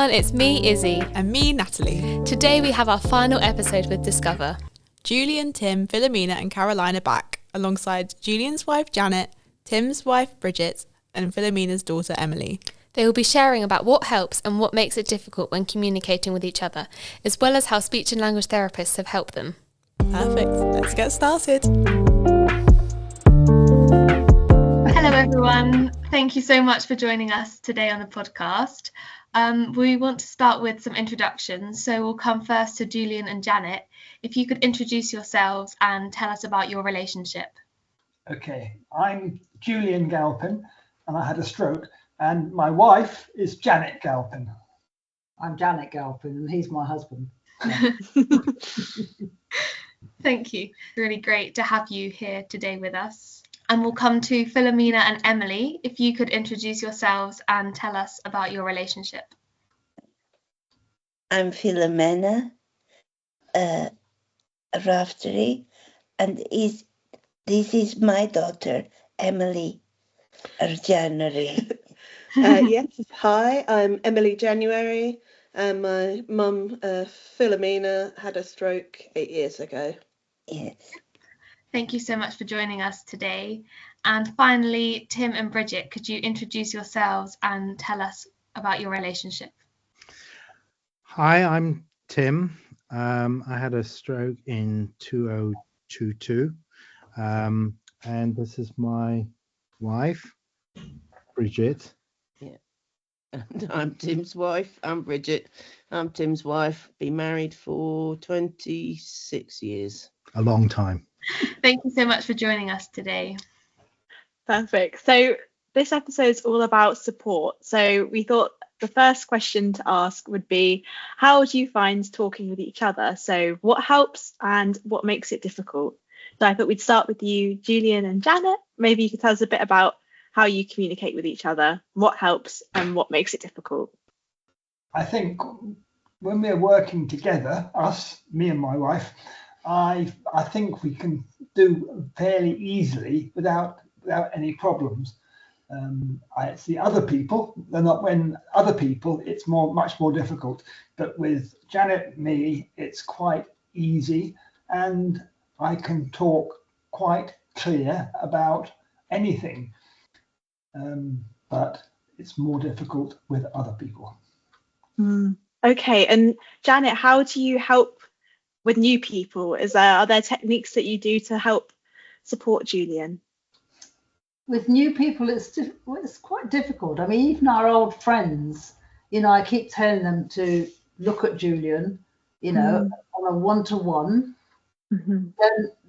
everyone, it's me, Izzy. And me, Natalie. Today we have our final episode with Discover. Julian, Tim, Filomena and Caroline are back, alongside Julian's wife Janet, Tim's wife Bridget and Filomena's daughter Emily. They will be sharing about what helps and what makes it difficult when communicating with each other, as well as how speech and language therapists have helped them. Perfect, let's get started. Hello everyone, thank you so much for joining us today on the podcast. We want to start with some introductions, so we'll come first to Julian and Janet. If you could introduce yourselves and tell us about your relationship. Okay, I'm Julian Galpin and I had a stroke, and my wife is Janet Galpin. I'm Janet Galpin and he's my husband. Thank you. Really great to have you here today with us. And we'll come to Filomena and Emily. If you could introduce yourselves and tell us about your relationship. I'm Filomena Raftery, and this is my daughter, Emily January. Yes, hi, I'm Emily January, and my mum, Filomena, had a stroke 8 years ago. Yes. Thank you so much for joining us today. And finally, Tim and Bridget, could you introduce yourselves and tell us about your relationship? Hi, I'm Tim. I had a stroke in 2022, and this is my wife, Bridget. Yeah, and I'm Tim's wife. I'm Bridget. I'm Tim's wife. Been married for 26 years. A long time. Thank you so much for joining us today. Perfect. So this episode is all about support. So we thought the first question to ask would be, how do you find talking with each other? So what helps and what makes it difficult? So I thought we'd start with you, Julian and Janet. Maybe you could tell us a bit about how you communicate with each other, what helps and what makes it difficult. I think when we're working together, me and my wife, I think we can do fairly easily without any problems. I see other people, when other people, it's much more difficult. But with Janet and me, it's quite easy, and I can talk quite clear about anything. But it's more difficult with other people. Okay, and Janet, how do you help with new people? Are there techniques that you do to help support Julian? With new people, it's quite difficult. I mean, even our old friends, I keep telling them to look at Julian, on a one-to-one. Mm-hmm.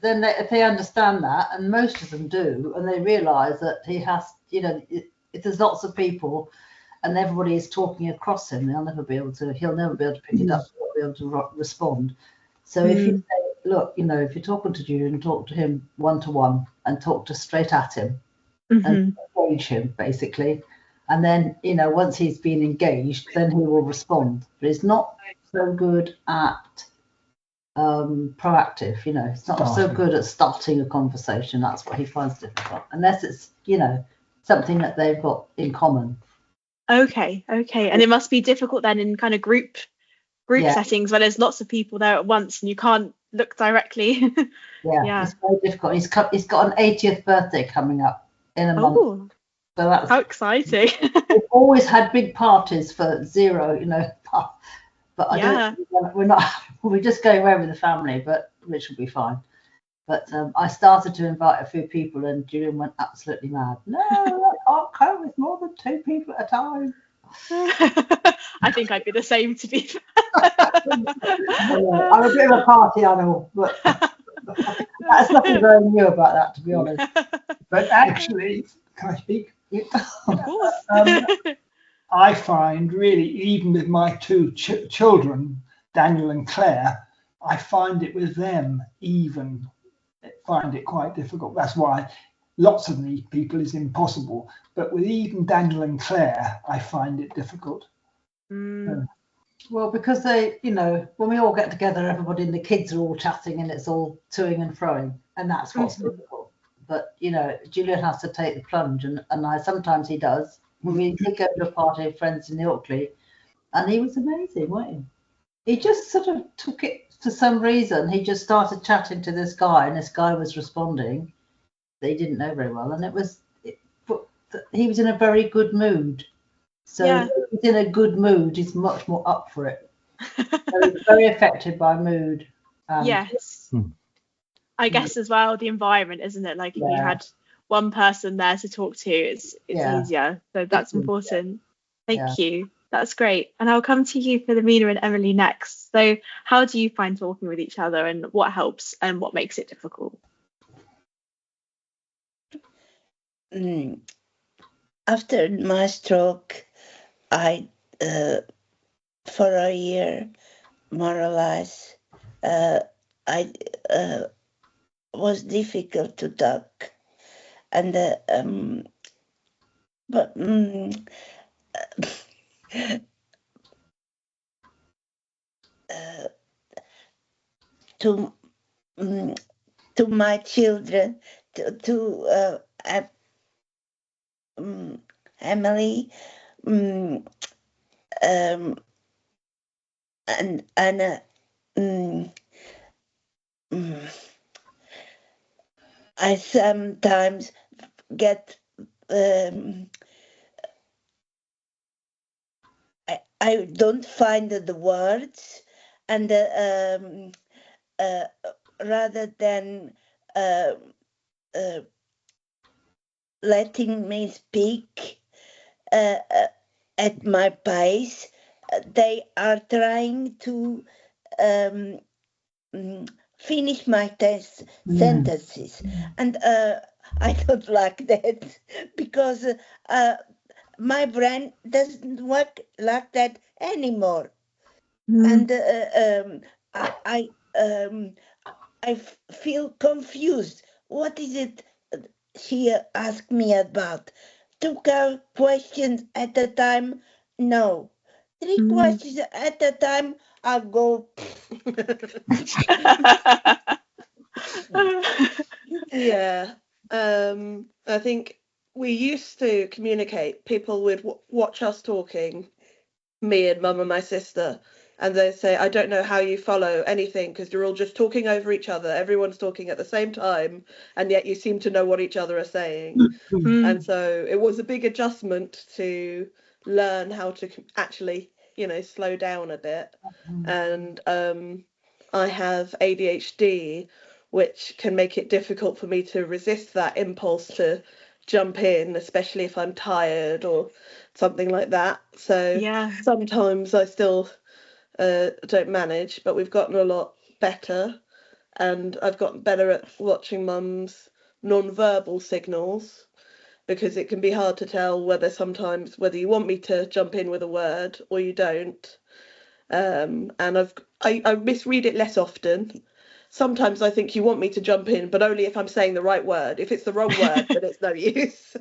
Then if they understand that, and most of them do, and they realise that he has, if there's lots of people and everybody is talking across him, he'll never be able to pick it up, or be able to respond. So if you say, look, if you're talking to Julian, talk to him one-to-one and talk straight at him. Mm-hmm. And engage him basically, and then once he's been engaged, then he will respond. But he's not so good at proactive. He's not so good at starting a conversation. That's what he finds difficult, unless it's something that they've got in common. Okay, and it must be difficult then in kind of group settings where there's lots of people there at once and you can't look directly. yeah, it's very difficult. He's got an 80th birthday coming up in a month. So that's how exciting. We've always had big parties for zero, but we're just going away with the family, which will be fine. But I started to invite a few people and Julian went absolutely mad. No, I can't cope with more than 2 people at a time. I think I'd be the same, to be fair. I'm a bit of a party animal, but that's nothing very new about that, to be honest. But actually, can I speak? Of course. I find really, even with my 2 children, Daniel and Claire, I find it with them find it quite difficult. That's why lots of these people is impossible. But with even Daniel and Claire, I find it difficult. Well, because they, when we all get together, everybody and the kids are all chatting and it's all toing and froing, and that's what's difficult. But Julian has to take the plunge, and sometimes he does. When we go to a party of friends in the Ilkley, And he was amazing, wasn't he? He just sort of took it for some reason. He just started chatting to this guy, and this guy was responding. They didn't know very well, and he was in a very good mood. So Yeah. if he's in a good mood, he's much more up for it. So he's very affected by mood. Yes. I guess as well the environment, isn't it? Like if you had one person there to talk to, it's easier. So that's important. Thank you. That's great. And I'll come to you, Filomena and Emily, next. So how do you find talking with each other, and what helps and what makes it difficult? After my stroke, I for a year, more or less, I was difficult to talk, and but to my children, to Emily, and Anna. I sometimes get I don't find the words, and rather than letting me speak at my pace, they are trying to finish my sentences, and I don't like that, because my brain doesn't work like that anymore. And I feel confused. What is it she asked me about? 2 questions at a time? No. 3 questions at a time? I'll go. Yeah. I think we used to communicate. People would watch us talking, me and Mum and my sister, and they say, I don't know how you follow anything, because you're all just talking over each other. Everyone's talking at the same time, and yet you seem to know what each other are saying. And so it was a big adjustment to learn how to actually, slow down a bit. And I have ADHD, which can make it difficult for me to resist that impulse to jump in, especially if I'm tired or something like that. So sometimes I still don't manage, but we've gotten a lot better, and I've gotten better at watching Mum's non-verbal signals, because it can be hard to tell whether you want me to jump in with a word or you don't. And I misread it less often. Sometimes I think you want me to jump in, but only if I'm saying the right word. If it's the wrong word, then it's no use.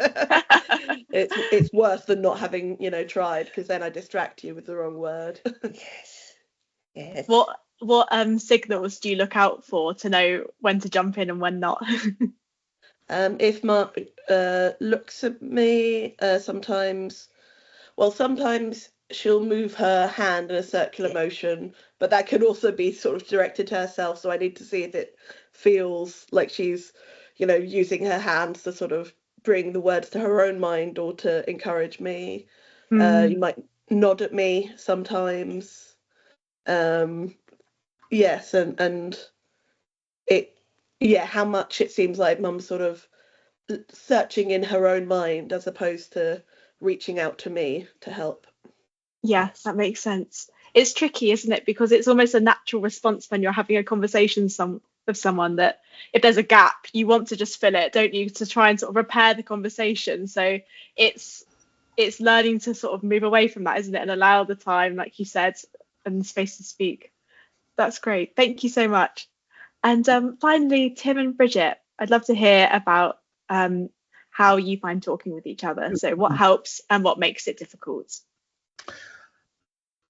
It's worse than not having, tried, because then I distract you with the wrong word. Yes. What signals do you look out for to know when to jump in and when not? If Mark looks at me, sometimes she'll move her hand in a circular motion, but that could also be sort of directed to herself. So I need to see if it feels like she's, using her hands to sort of bring the words to her own mind or to encourage me. You might nod at me sometimes. Yes, and how much it seems like Mum's sort of searching in her own mind as opposed to reaching out to me to help. Yes, that makes sense. It's tricky, isn't it? Because it's almost a natural response when you're having a conversation with someone, that if there's a gap, you want to just fill it, don't you, to try and sort of repair the conversation. So it's learning to sort of move away from that, isn't it, and allow the time, like you said, and the space to speak. That's great. Thank you so much. And finally, Tim and Bridget, I'd love to hear about how you find talking with each other. So what helps and what makes it difficult?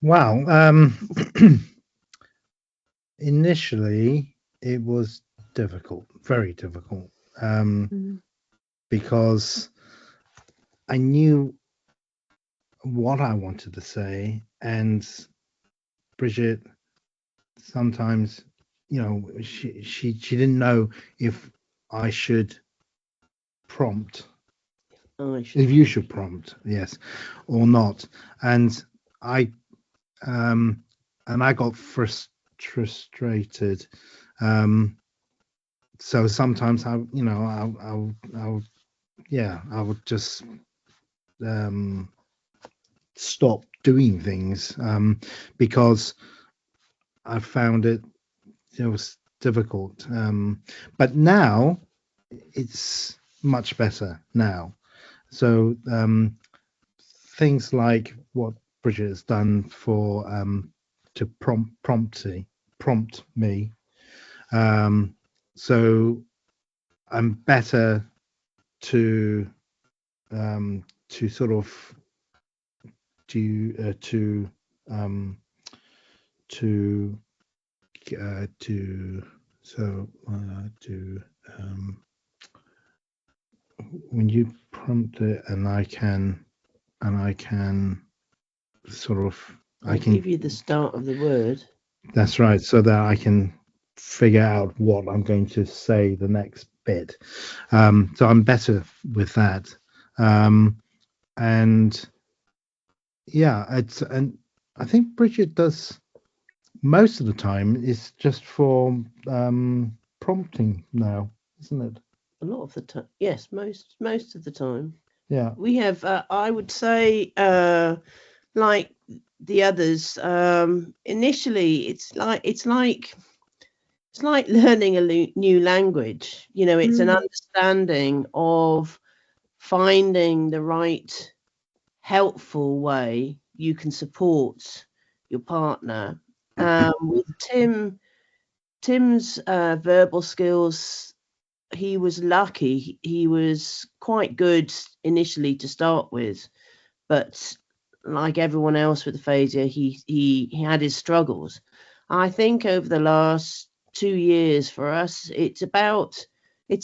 Wow. Initially, it was difficult, very difficult, because I knew what I wanted to say and Bridget sometimes, she didn't know if I should prompt, if you should prompt, yes, or not, and I got frustrated. So sometimes I would just stop doing things because I found it was difficult. But now it's much better now. So things like what Bridget has done for to prompt me. So I'm better to sort of when you prompt it, and I can sort of I can give you the start of the word. That's right, so that I can figure out what I'm going to say the next bit. So I'm better with that. And I think Bridget does most of the time is just for prompting now, isn't it? A lot of the time, yes, most of the time. Yeah. We have, I would say, like the others. Initially, it's like learning a new language. It's an understanding of finding the right helpful way you can support your partner. With Tim's verbal skills, he was lucky. He was quite good initially to start with, but like everyone else with aphasia, he had his struggles. I think over the last 2 years for us, it's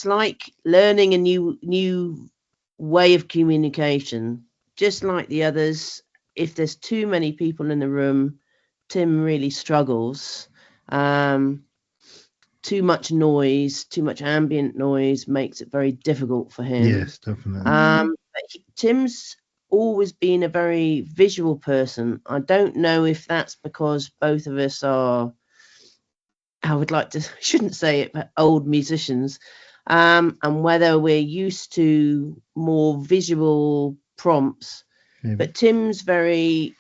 like learning a new way of communication. Just like the others, if there's too many people in the room, Tim really struggles. Too much noise, too much ambient noise makes it very difficult for him. Yes, definitely. Tim's always been a very visual person. I don't know if that's because both of us are, shouldn't say it, but old musicians, and whether we're used to more visual prompts. Maybe. But Tim's very,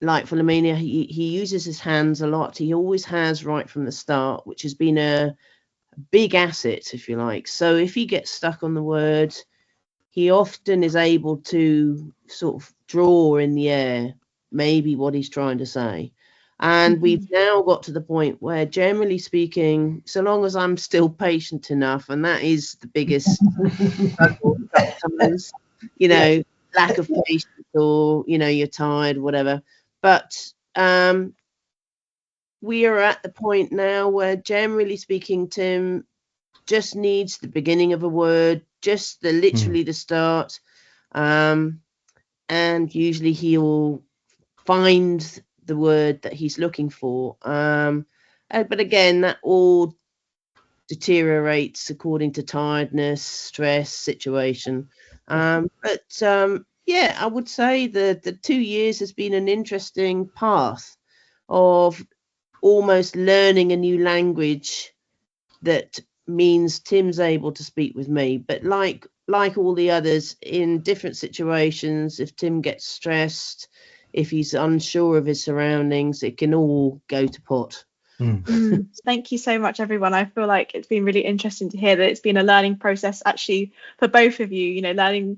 like Filomena, he uses his hands a lot. He always has right from the start, which has been a big asset, if you like. So if he gets stuck on the word, he often is able to sort of draw in the air maybe what he's trying to say. And we've now got to the point where, generally speaking, so long as I'm still patient enough, and that is the biggest struggle sometimes, lack of patience, or, you're tired, whatever. But we are at the point now where, generally speaking, Tim just needs the beginning of a word, just literally the start. And usually he'll find the word that he's looking for. But again, that all deteriorates according to tiredness, stress, situation. I would say the 2 years has been an interesting path of almost learning a new language that means Tim's able to speak with me. But like all the others, in different situations, if Tim gets stressed, if he's unsure of his surroundings, it can all go to pot. Thank you so much, everyone. I feel like it's been really interesting to hear that it's been a learning process actually for both of you, learning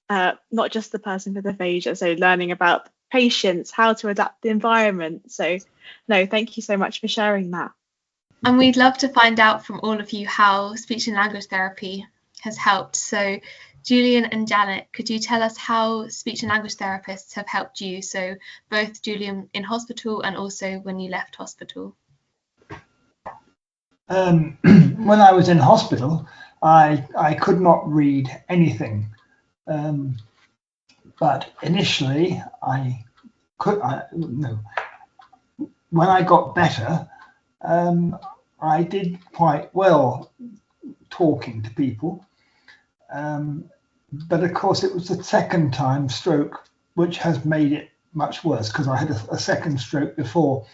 not just the person with aphasia, so learning about patience, how to adapt the environment. So no, thank you so much for sharing that. And we'd love to find out from all of you how speech and language therapy has helped. So Julian and Janet, could you tell us how speech and language therapists have helped you? So both Julian in hospital and also when you left hospital. When I was in hospital, I could not read anything. But initially, I when I got better, I did quite well talking to people. But of course, it was the second time stroke which has made it much worse, because I had a second stroke before.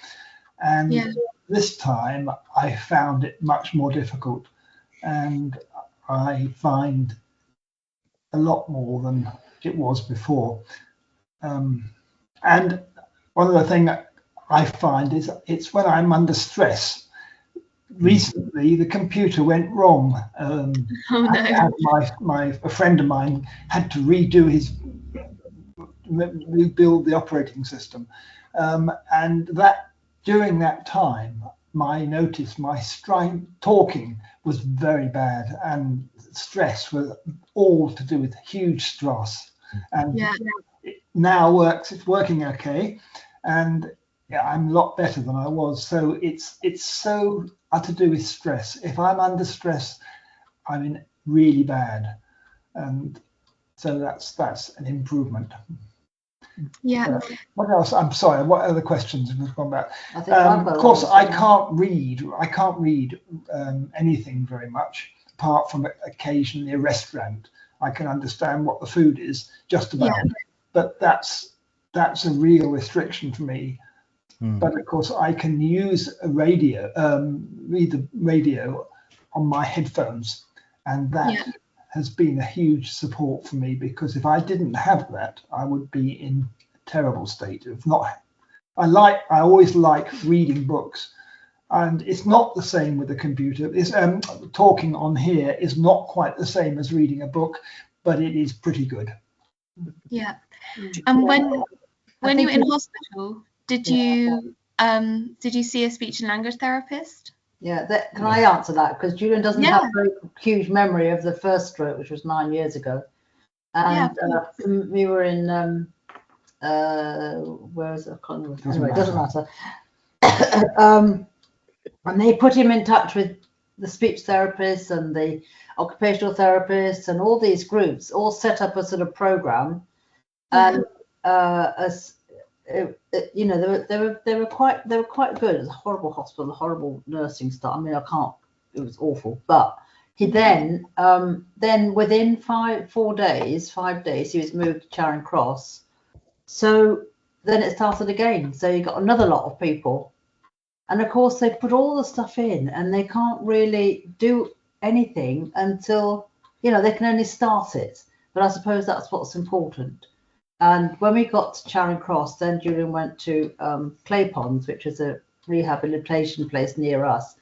And this time I found it much more difficult. And I find a lot more than it was before. And one of the things I find is it's when I'm under stress. Recently, the computer went wrong. Oh, no. A friend of mine had to rebuild the operating system, and that during that time, my talking was very bad, and stress was all to do with huge stress. And it now it's working okay, and I'm a lot better than I was. So it's so to do with stress. If I'm under stress, I'm in really bad, and so that's an improvement. Yeah. What else? I'm sorry. What other questions have we gone about? I think I've got Of course, one. I can't read anything very much, apart from occasionally a restaurant. I can understand what the food is, just about, but that's a real restriction for me. But of course, I can use a radio, read the radio on my headphones, and that has been a huge support for me, because if I didn't have that, I would be in a terrible state. If not, I always like reading books, and it's not the same with the computer. It's talking on here is not quite the same as reading a book, but it is pretty good. Yeah. And when you were in hospital, did you see a speech and language therapist? Yeah, can I answer that? Because Julian doesn't have a very huge memory of the first stroke, which was 9 years ago. And we were in, where is it? I can't remember. Anyway, it doesn't matter. And they put him in touch with the speech therapists and the occupational therapists, and all these groups all set up a sort of program. And they were quite good. It was a horrible hospital, horrible nursing staff. I mean, it was awful. But he then within 5 days, he was moved to Charing Cross. So then it started again. So you got another lot of people, and of course they put all the stuff in, and they can't really do anything until they can only start it. But I suppose that's what's important. And when we got to Charing Cross, then Julian went to Clay Ponds, which is a rehabilitation place near us,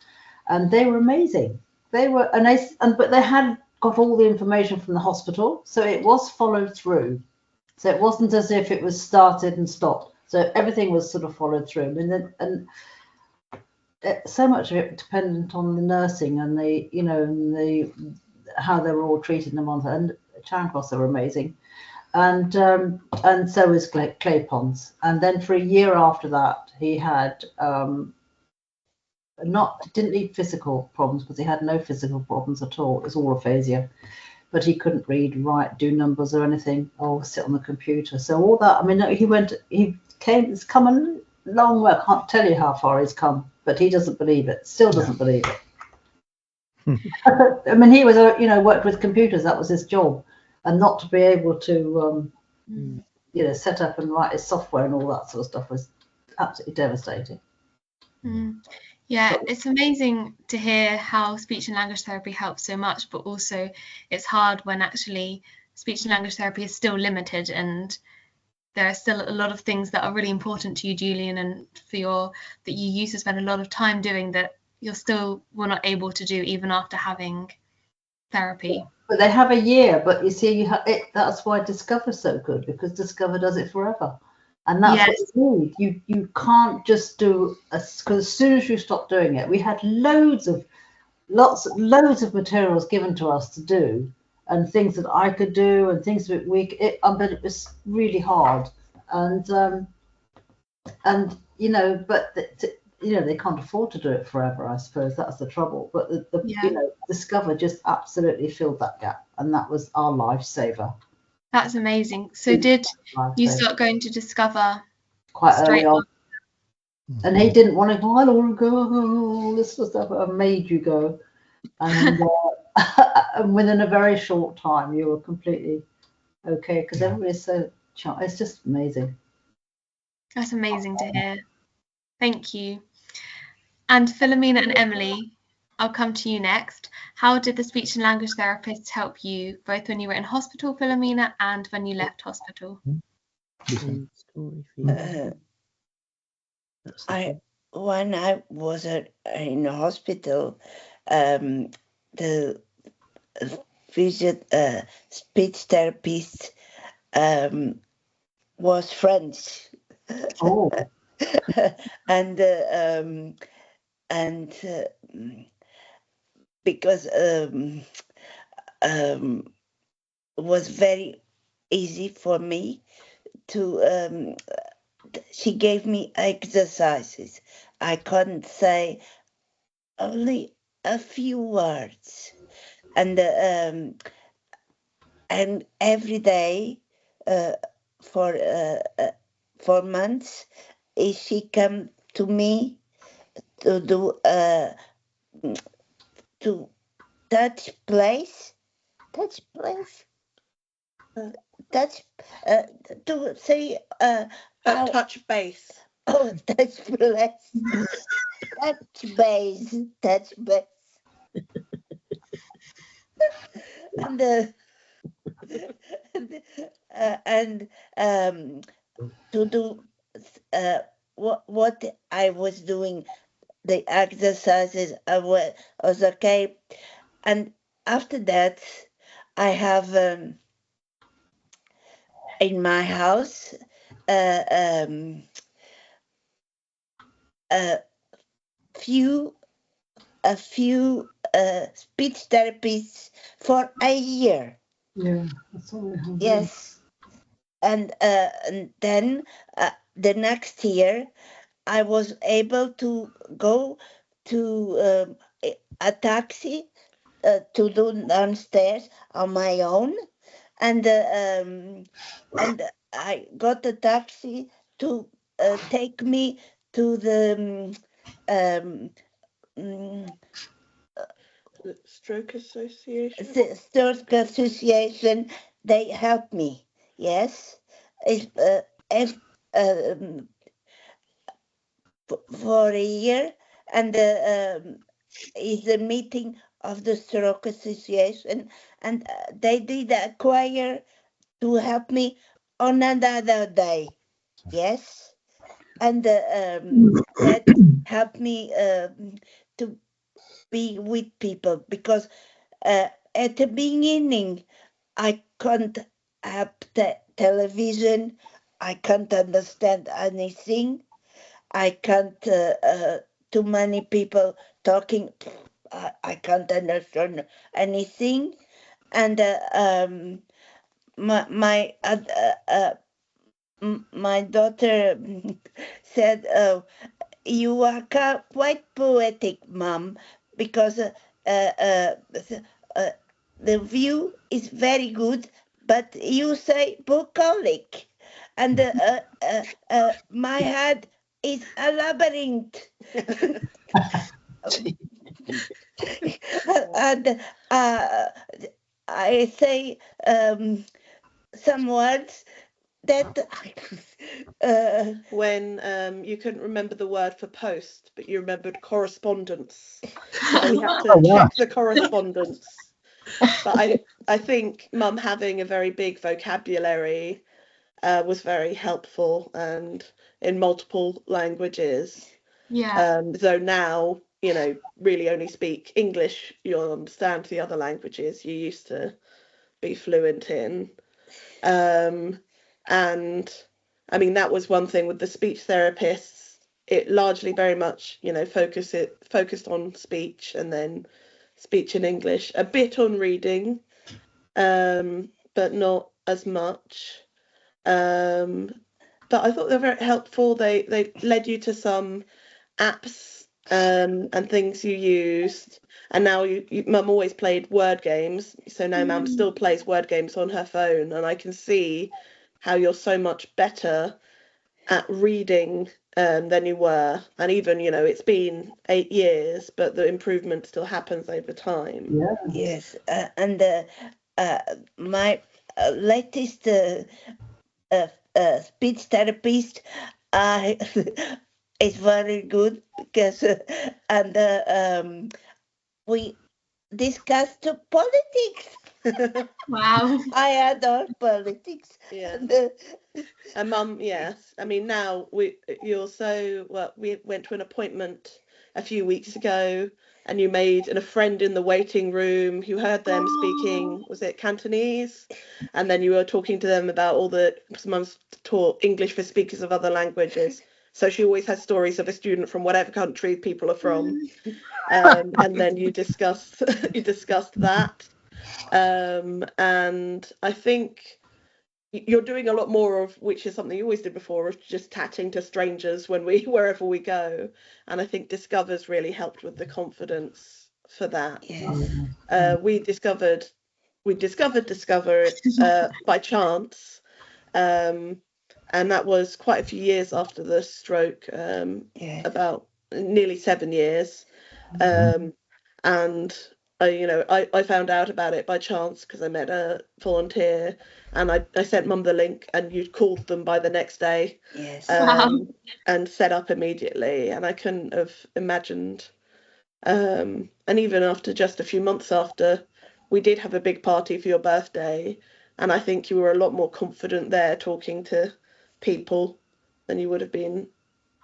and they were amazing. They were, but they had got all the information from the hospital, so it was followed through. So it wasn't as if it was started and stopped. So everything was sort of followed through, and so much of it dependent on the nursing and how they were all treating them on. And Charing Cross, they were amazing. And so was Clay Ponds. And then for a year after that, he had didn't need physical problems, because he had no physical problems at all. It was all aphasia, but he couldn't read, write, do numbers or anything, or sit on the computer. So all that, I mean, he's come a long way. I can't tell you how far he's come, but he doesn't believe it. Still doesn't believe it. I mean, he was worked with computers. That was his job. And not to be able to, set up and write his software and all that sort of stuff was absolutely devastating. Yeah, it's amazing to hear how speech and language therapy helps so much, but also it's hard when actually speech and language therapy is still limited, and there are still a lot of things that are really important to you, Julian, and that you used to spend a lot of time doing that were not able to do even after having therapy. But they have a year, but you see, that's why Discover's so good, because Discover does it forever. And that's what you need. You can't just do, because as soon as you stop doing it, we had loads of materials given to us to do, and things that I could do, and things that but it was really hard. They can't afford to do it forever. I suppose that's the trouble. But Discover just absolutely filled that gap, and that was our lifesaver. That's amazing. So did you start going to Discover quite Straight early on. And he didn't want to go, I don't want to go, all this sort of stuff. I made you go. And, and within a very short time, you were completely okay, because everybody's so, it's just amazing. That's amazing to hear. Thank you. And Filomena and Emily, I'll come to you next. How did the speech and language therapists help you, both when you were in hospital, Filomena, and when you left hospital? When I was in hospital, the speech therapist was French. Oh. and because it was very easy for me to she gave me exercises. I couldn't say only a few words, and every day for 4 months she come to me to do to touch place to say touch base. Oh, touch place. touch base. and to do what I was doing, the exercises I was okay. And after that, I have in my house a few speech therapists for a year. Yeah, that's all we have. Yes, and then the next year I was able to go to a taxi to do downstairs on my own, and I got a taxi to take me to the Stroke Association. The Stroke Association. They helped me. Yes, for a year, and is a meeting of the Stroke Association, and they did acquire to help me on another day. Yes, and that helped me to be with people, because at the beginning I couldn't have television, I can't understand anything, I can't too many people talking, I can't understand anything, and my daughter said, "Oh, you are quite poetic, Mom, because the view is very good, but you say bucolic, and my head is a labyrinth." And I say some words that when you couldn't remember the word for post, but you remembered correspondence, so you had to check the correspondence. But I think Mum having a very big vocabulary was very helpful, and in multiple languages. Yeah. Though now, really only speak English, you'll understand the other languages you used to be fluent in. And I mean, that was one thing with the speech therapists. It largely very much, focused on speech, and then speech in English, a bit on reading, but not as much. But I thought they were very helpful. They led you to some apps and things you used. And now Mum always played word games, so now Mum still plays word games on her phone, and I can see how you're so much better at reading than you were, and even, you know, it's been 8 years, but the improvement still happens over time. Yeah. Yes, and my latest speech therapist is very good because we discussed politics. Wow. I adore politics. Yeah. And, And Mum, yes. I mean, now you're so well. We went to an appointment a few weeks ago, and you made a friend in the waiting room. You heard them speaking, was it Cantonese? And then you were talking to them about all the, Mum's taught English for speakers of other languages. So she always has stories of a student from whatever country people are from. And then you discussed that. And I think you're doing a lot more of, which is something you always did before, of just chatting to strangers wherever we go. And I think Discover's really helped with the confidence for that. yes. We discovered Discover by chance, and that was quite a few years after the stroke, Yes. about nearly 7 years. And I found out about it by chance because I met a volunteer, and I sent Mum the link, and you called them by the next day. Yes. And set up immediately, and I couldn't have imagined. And even after just a few months after, we did have a big party for your birthday, and I think you were a lot more confident there talking to people than you would have been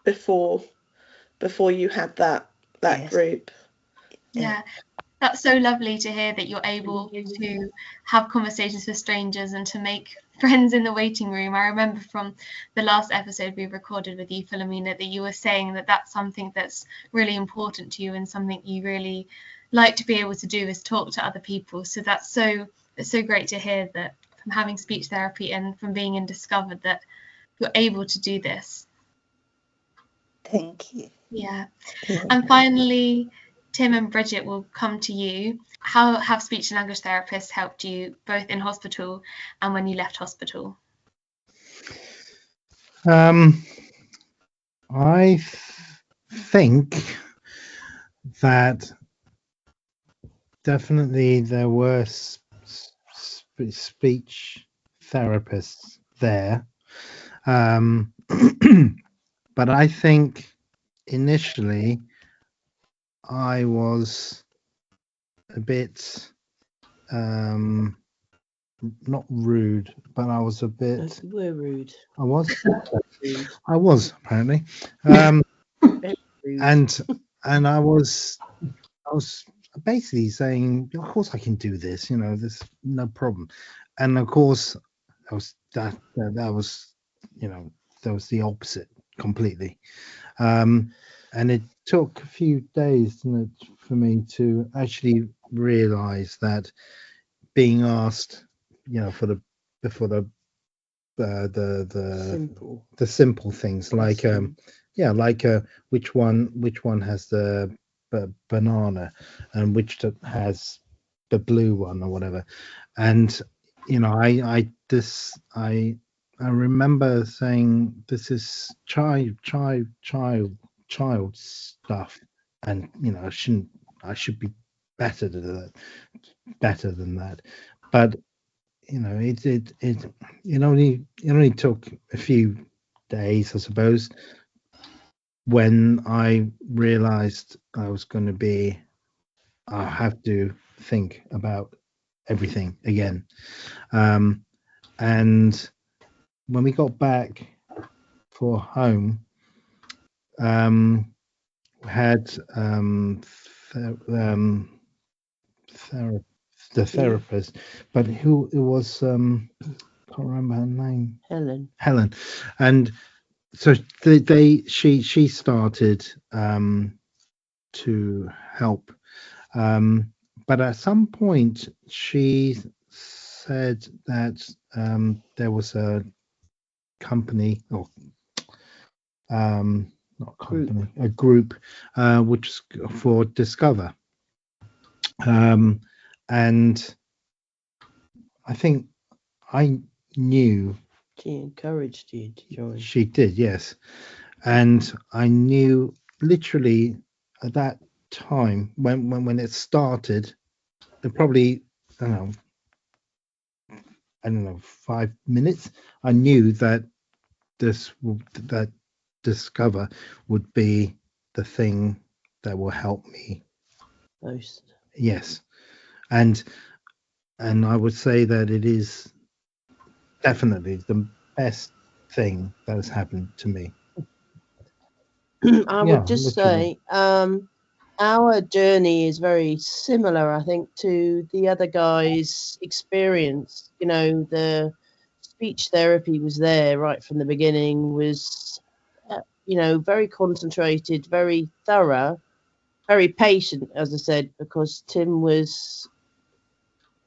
before you had that Yes. group. Yeah, that's so lovely to hear that you're able to have conversations with strangers and to make friends in the waiting room. I remember from the last episode we recorded with you, Filomena, that you were saying that that's something that's really important to you and something you really like to be able to do is talk to other people. So it's so great to hear that from having speech therapy and from being in Discovered that you're able to do this. Thank you. Yeah. And finally, Tim and Bridget, will come to you. How have speech and language therapists helped you both in hospital and when you left hospital? I think that definitely there were speech therapists there. But I think initially I was a bit not rude, but I was a bit. You were rude. I was. Rude. I was apparently. Rude. And I was basically saying, of course I can do this. You know, there's no problem. And of course, that was the opposite completely. And it took a few days, didn't it, for me to actually realize that being asked, before the simple things like which one has the banana and which has the blue one or whatever. And I remember saying, this is child stuff, and I should be better than that. But it only took a few days, I suppose, when I realized I have to think about everything again. And when we got back for home, we had the therapist, but who it was, can't remember her name. Helen. And so she started to help, but at some point she said that there was a company, or not company, a group, which is for Discover, and I think I knew She encouraged you to join. She did, yes. And I knew literally at that time when it started, probably I don't know 5 minutes, I knew that that Discover would be the thing that will help me Most. Yes, and I would say that it is definitely the best thing that has happened to me. I would just say our journey is very similar, I think, to the other guy's experience. You know, the speech therapy was there right from the beginning, was, you know, very concentrated, very thorough, very patient, as I said, because Tim was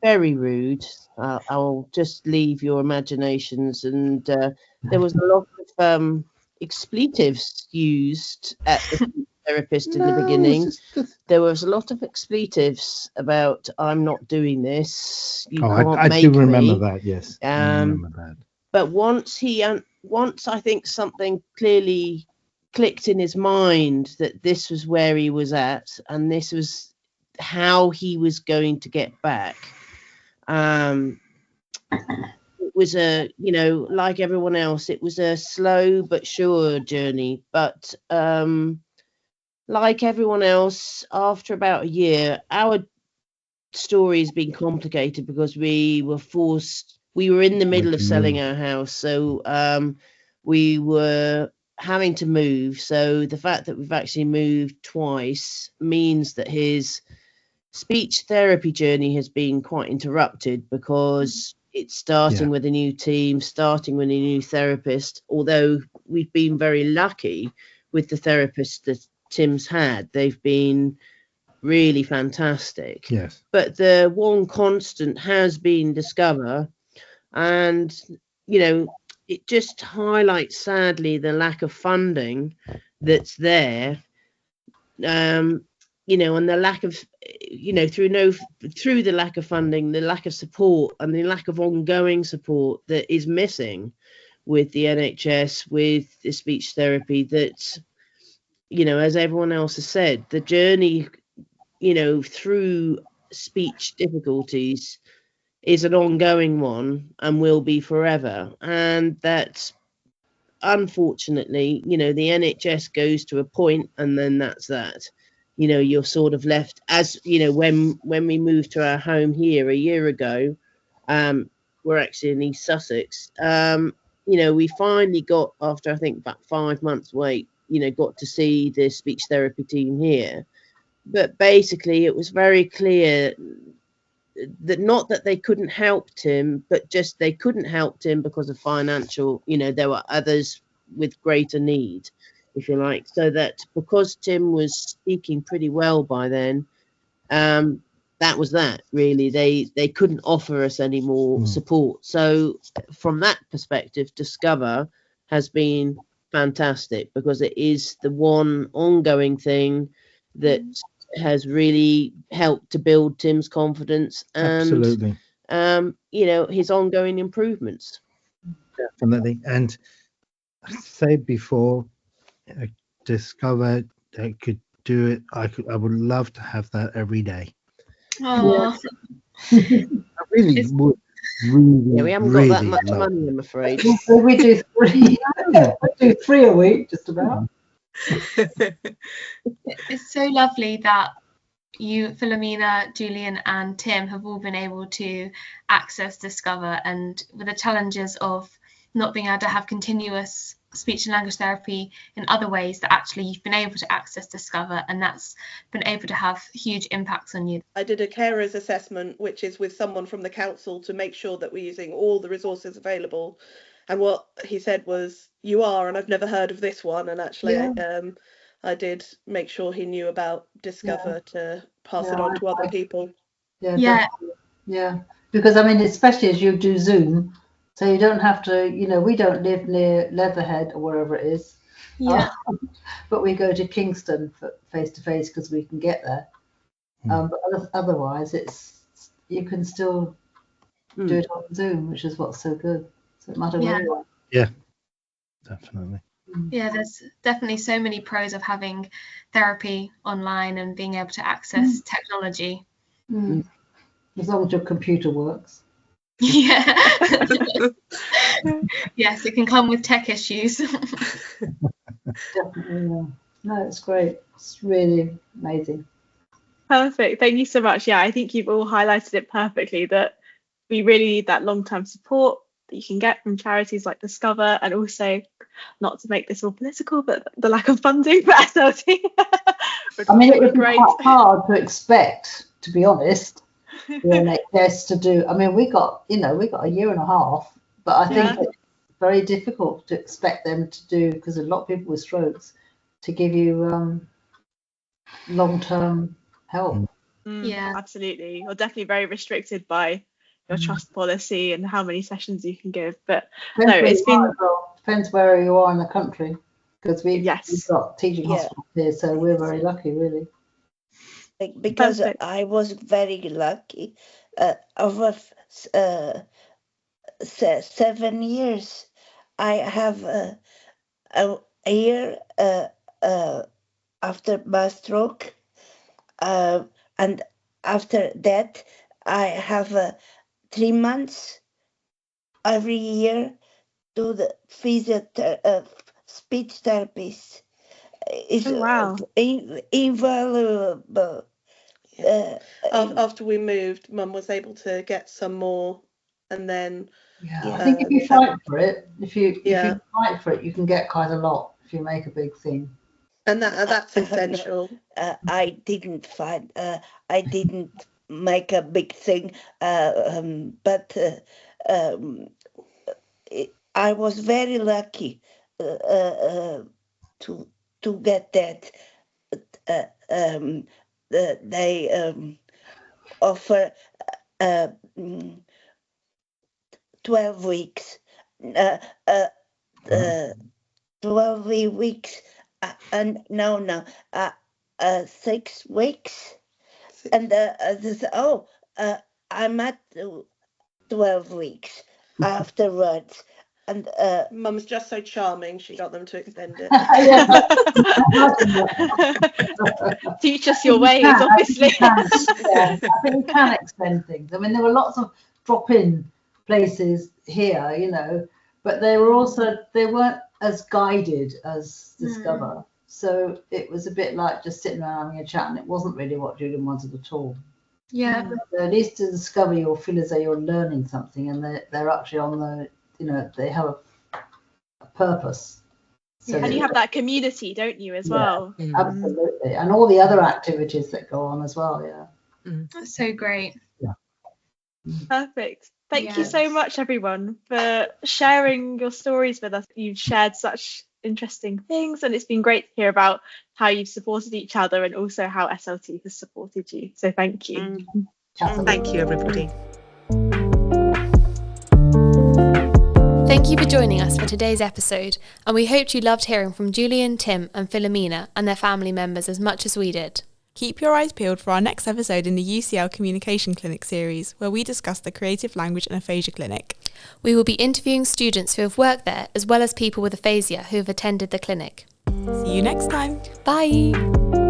very rude. I'll just leave your imaginations. And there was a lot of expletives used at the speech therapist in the beginning. There was a lot of expletives about, I'm not doing this. You can't I make do remember me. that, yes. I remember that. But once I think something clearly clicked in his mind that this was where he was at and this was how he was going to get back. It was a, you know, like everyone else, it was a slow but sure journey. But like everyone else, after about a year, our story has been complicated because we were in the middle of selling our house. So we were having to move. So the fact that we've actually moved twice means that his speech therapy journey has been quite interrupted because it's starting with a new team, starting with a new therapist, although we've been very lucky with the therapists that Tim's had. They've been really fantastic. Yes. But the one constant has been Discover, and, you know, it just highlights sadly the lack of funding that's there. You know, and the lack of, you know, through the lack of funding, the lack of support and the lack of ongoing support that is missing with the NHS, with the speech therapy, that, you know, as everyone else has said, the journey, you know, through speech difficulties is an ongoing one and will be forever. And that, unfortunately, you know, the NHS goes to a point and then that's that. You know, you're sort of left, as, you know, when we moved to our home here a year ago, we're actually in East Sussex, you know, we finally got, after I think about 5 months wait, you know, got to see the speech therapy team here. But basically it was very clear that not that they couldn't help Tim, but just they couldn't help Tim because of financial, you know, there were others with greater need, if you like. So that because Tim was speaking pretty well by then, that was that, really. They couldn't offer us any more support. So from that perspective, Discover has been fantastic because it is the one ongoing thing that has really helped to build Tim's confidence and Absolutely. You know, his ongoing improvements. Definitely. And I said before, Discover I could do it. I would love to have that every day. Oh, I really would. Really, Yeah, we haven't really got that much love money, I'm afraid. We do three. We do 3 a week, just about. it's so lovely that you, Filomena, Julian and Tim have all been able to access Discover, and with the challenges of not being able to have continuous speech and language therapy in other ways, that actually you've been able to access Discover, and that's been able to have huge impacts on you. I did a carers assessment, which is with someone from the council to make sure that we're using all the resources available. And what he said was, you are, and I've never heard of this one. And actually, I did make sure he knew about Discover to pass it on to other people. Yeah. Because, I mean, especially as you do Zoom, so you don't have to, you know, we don't live near Leatherhead or wherever it is. Yeah. But we go to Kingston for face-to-face because we can get there. But otherwise, you can still do it on Zoom, which is what's so good. Doesn't matter Yeah. where you are. Yeah, definitely. Yeah, there's definitely so many pros of having therapy online and being able to access technology. As long as your computer works. Yeah. Yes, it can come with tech issues. Definitely, yeah. No, it's great. It's really amazing. Perfect. Thank you so much. Yeah, I think you've all highlighted it perfectly, that we really need that long-term support that you can get from charities like Discover, and also, not to make this all political, but the lack of funding for SLT. I mean, it would be quite hard to expect, to be honest, the NHS to do. I mean, we got a year and a half, but I think it's very difficult to expect them to do, because a lot of people with strokes, to give you long-term help. Yeah, absolutely. You're definitely very restricted by your trust policy and how many sessions you can give. But Depends where you are in the country, because we've got teaching Yeah. hospitals here, so we're very lucky, really. Because I was very lucky. Over 7 years, I have a year after my stroke, and after that, I have 3 months every year to the speech therapist. It's invaluable. After we moved, Mum was able to get some more, and then I think if you fight for it, if you fight for it, you can get quite a lot if you make a big thing. And that's essential. I didn't fight. I didn't make a big thing, but I was very lucky to get that. They offer 12 weeks. 12 weeks. No, 6 weeks. And they say, I'm at 12 weeks afterwards. And Mum's just so charming, she got them to extend it. Teach us your ways, obviously. I think you can extend things. I mean, there were lots of drop-in places here, but they weren't as guided as Discover. So it was a bit like just sitting around having a chat, and it wasn't really what Julian wanted at all. Yeah. So at least to Discover, you'll feel as though you're learning something, and they're actually on the, they have a purpose. So and you have that community, don't you, as well? Absolutely. And all the other activities that go on as well, That's so great. Yeah. Perfect. Thank you so much, everyone, for sharing your stories with us. You've shared such interesting things, and it's been great to hear about how you've supported each other and also how SLT has supported you. So thank you. Thank you, everybody. Thank you for joining us for today's episode, and we hoped you loved hearing from Julian, Tim and Filomena and their family members as much as we did. Keep your eyes peeled for our next episode in the UCL Communication Clinic series, where we discuss the Creative Language and Aphasia Clinic. We will be interviewing students who have worked there, as well as people with aphasia who have attended the clinic. See you next time. Bye.